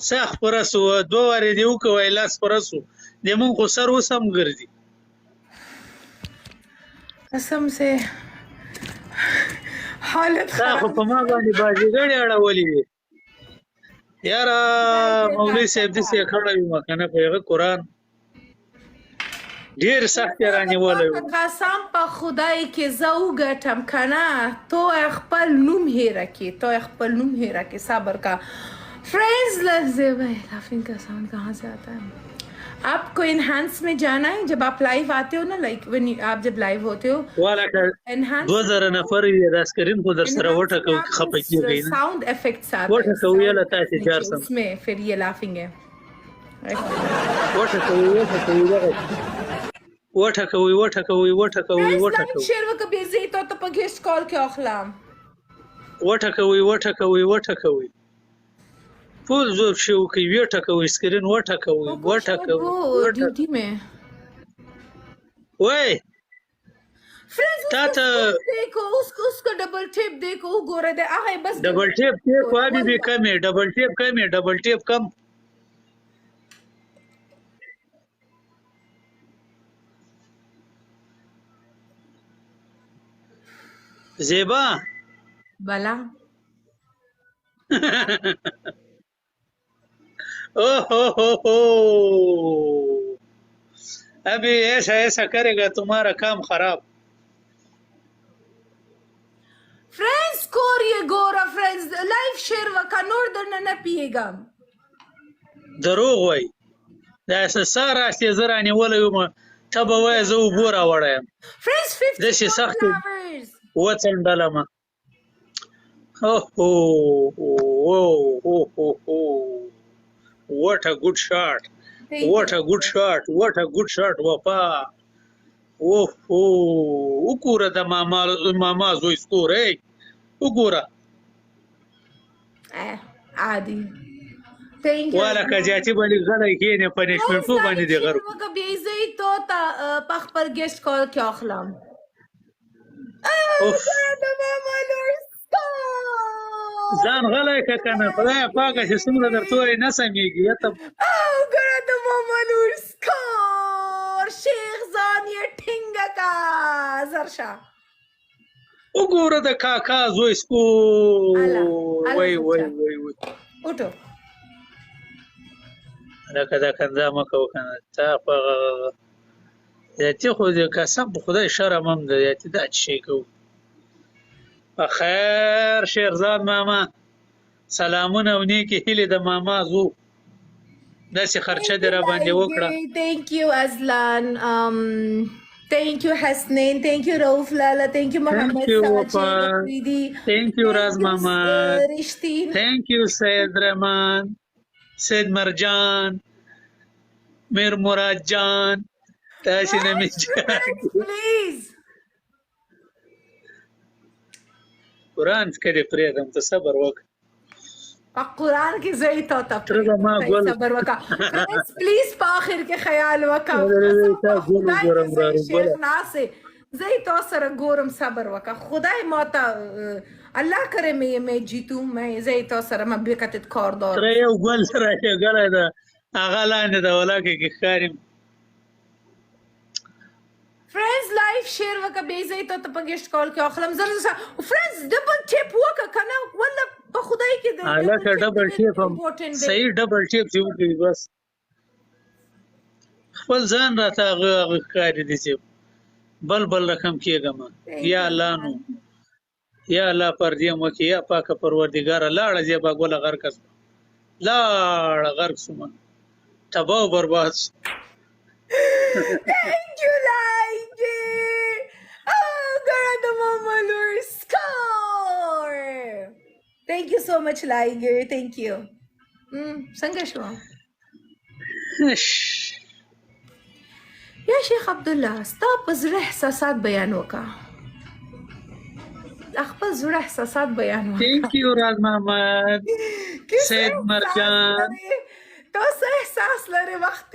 سخ پرسو دو وارې دی وکوي لاس پرسو د مون خو سر وسم ګرځي قسم سے حالت دا خو په ما باندې بازیګړې اړولې وي یاره مولوي صاحب داسې یې کړی وم که نه په هغه قرآن ډېر سخت یې رانیولی و قسم په خدای کې زه وګټم که نه تو خپل نوم هیره کې تو خپل نوم هیره کې صبر کا फ्रेंड्स लफ्ज़े भाई लाफिंग का साउंड कहाँ से आता है आपको इनहांस में जाना है जब आप लाइव आते हो ना लाइक व्हेन आप जब लाइव होते हो والا که 2000 نفر یې دا سکرین خو در سره وټکو خفه کېږئ نه साउंड इफेक्ट्स आते हैं وټکو یله تاسې جار سم उसमें फिर ये लाफिंग है وټکوي شیر وکبي زی تو ته پګیش کال کې اخلام وټکوي فول زور شو کوي وټکوي سکرین وټکوي ड्यूटी में وای फ्रेंड्स تاته देखो उसको डबल टेप देखो गोरे दे आए बस ډبل ټیپ کې کوابي به کمې ډبل ټیپ کم زیبا بلا ابھی ایسا کرے گا تمہارا کام خراب फ्रेंड्स कोरिए गोरा फ्रेंड्स लाइव शेयर वका नور درنه نه پیګم دروغ وای دا سره راستي زرانی ولوم تبه وای زه وګورا وړم फ्रेंड्स 50 دشي سخت flowers وڅندلم what a good shot وفا وګوره د ماما زوی سکوره وګوره عادي ثانك يو والا کجاتی باندې غړی کینه پنیشمنټ په باندې دی غرو وګ بي زي تو تا پخ پر گیسٹ کال کې اخلام ځان غلی که کنه خدای پاکه چې څومره درتورې نه سمیږي ته ګره د ماما نور سکور شیخ ځان یې ټینګه کا زرشا وګوره د کاکا زوی سکو وای اوټو لکه دا کنده مه کوه کنه تا په یاتي خو د قسم په خدای شرم هم ده یاتي دا چې شی کوو په خیر شیرزاد ماما سلامونه او نیکې هیلې د ماما زو داسې خرچه دې را باندې وکړه ثانک یو ازلان ثانک یو حسنین ثانک یو روف لالا ثانک یو محمد ساجد ثانک یو راز ماما رشتین ثانک یو سید رحمان سید مرجان میر مراد جان تاسې نه مې پلیز قرآن کې دې پرېږدم ته صبر وکړه قرآن کې زه یې تا ته صبر وکړه پلیز په آخر کې خیال وکړه شیخ ناصر زه یې تا سره ګورم صبر وکړه خدای ما ته الله کرے میں جیتوں میں زه یې تا سره مملکت کاردار ترې یو ګل سره ښېګلی ده هغه لاندې د ولاکې کې ښکاریم فريندز لايف شير وکا بیزی تو ته پګیشت کال کې اخلم زر فريندز ډبل ټیپ وکا کنه ولا په خدای کې ده الکه ډبل ټیپ هم صحیح ډبل ټیپ یو کې بس خپل ځان راته هغه ښکاري دي چې بل رقم کېږم یا الله نو یا الله پر دې مو کې یا پاک پروردګار لاړه زیبا ګوله غرق لاړه غرق سوم تباہ و برباد Thank you, Laige. Oh, God, the Mama Lure score. Thank you so much, Laige. Thank you. Sangashwa. Ya Sheikh Abdullah, stop زړه احساسات بیان وکا. خپل زړه احساسات بیان وکا. Thank you, راز محمد. سید مرجان. تو څه احساس لري وخت